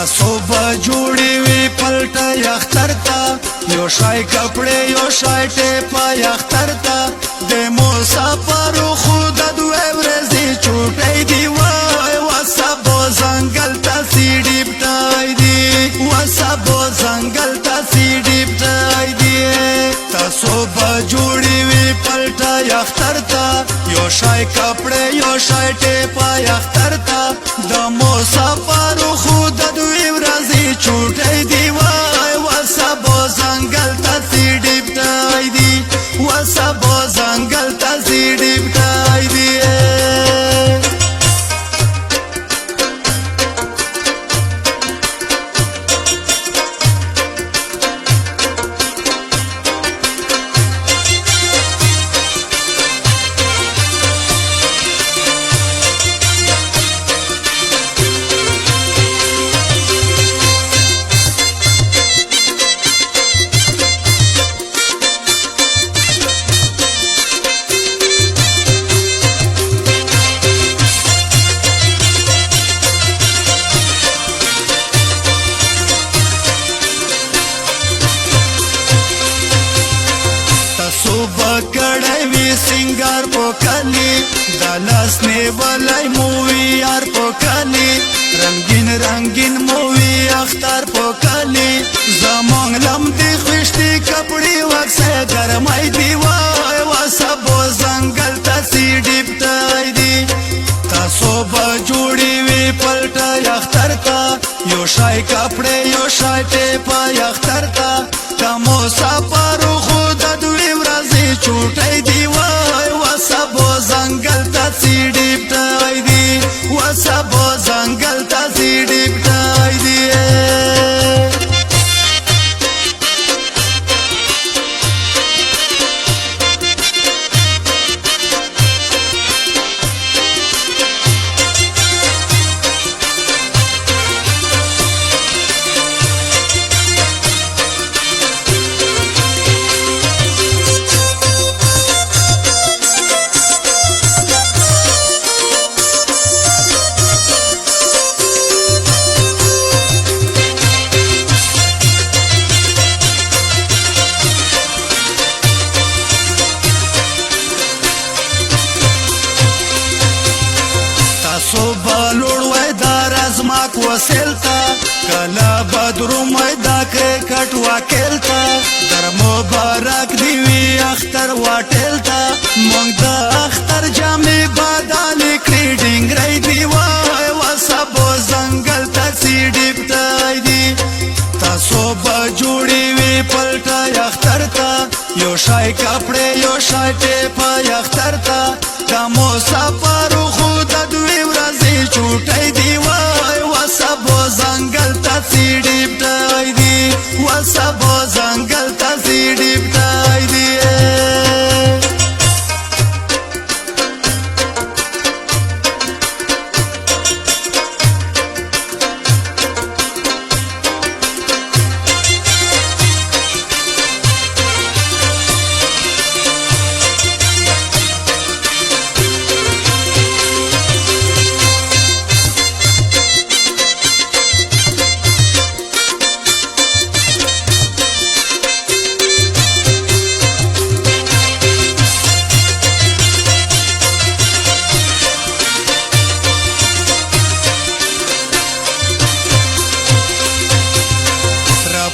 صبح جوړی وی پلټه اختر تا یو شای کپڑے یو شای ټیپا اختر تا د مسافر خود دوه ورځې چوټی دی وای وسبو زنګل تا سیډی پټای دی وسبو زنګل تا سیډی پټای دی تا صبح جوړی وی پلټه اختر تا یو شای کپڑے یو شای ټیپا اختر تا د مسافر خود دوی ورځي چوټي دی وای وسبو زنګل ته سیډی پټای دی وسبو زنګل ته سیډی پټای دی صبح کڑای وی سنگار پوکالی دالاس نے ولای مووی یار پوکالی رنگین رنگین مووی اختر پوکالی زمان لم دی خوشتی کپڑی وکسه گرمای دی وای وسبو زنگل تا سیډی پټای دی تا صبح جوړی وی پلټه اختر تا یو شای کپڑے یو شای ټیپا اختر تا تا مسافر خود دوی ورځي چوټي دی وای وسبو زنګل تا سیډی پټای دی وسبو زنګل تا سیډی پټای دی صبح لوړ وای دا رزماک وسیلتا کلا بدرو مای دا کرکټ واکلتا در مبارک دی وی اختر واټلتا مونږ د اختر جامې بدل کریډینګ رای دی وای وسبو زنګل تا سیډی پټای دی تا صبح جوړی وی پلټه اختر تا یو شای کپڑے یو شای ټیپا اختر تا د مسافر خود دوی ورځي چوټي دی وای وسبو زنګل ته سیډی پټای دی وسبو زنګل ته سیډی پټای دی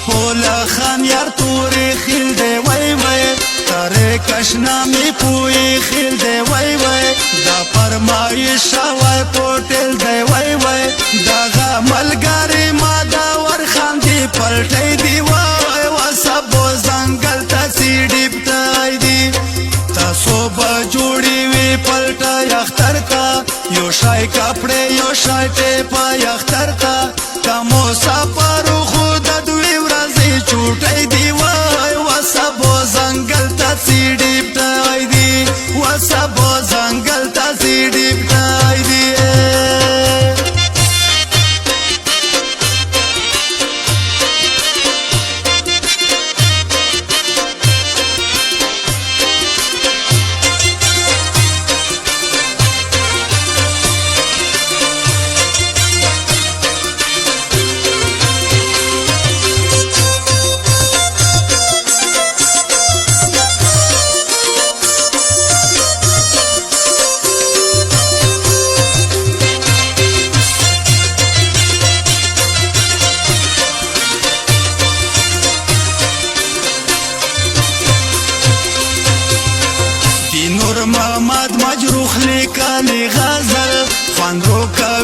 پولا خان یار توری خیل دی وای وای تاره کشنامی پوی خیل دی وای وای دا فرمایش وای پوټل دی وای وای دا ملګری ما دا ور خان دی پلټی دی وای وسبو زنګل تا سیډی پټای دی تا صبح جوړی وی پلټه اختر تا یو شای کپڑے یو شای ټیپا اختر تا تا مسافر خود دوی ورځي چوټي دی وای وسبو زنګل تا سیډی پټای دی وسبو زنګل تا سیډی پټای دی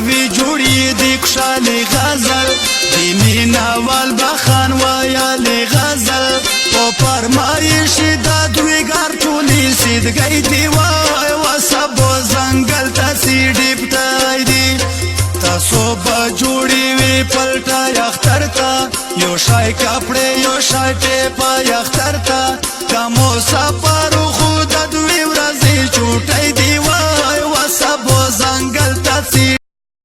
بوی جوړی دی خوشالی غزل دی میناوال بخان ویالی غزل په فرمایش دا دویګار ټولی سیدګی دی وای و سبو زنګل تسی ډیپټای دی تاسو به جوړی وی پلټا اختر تا یو شای کپڑے یو شای ټیپا اختر تا کمو سپا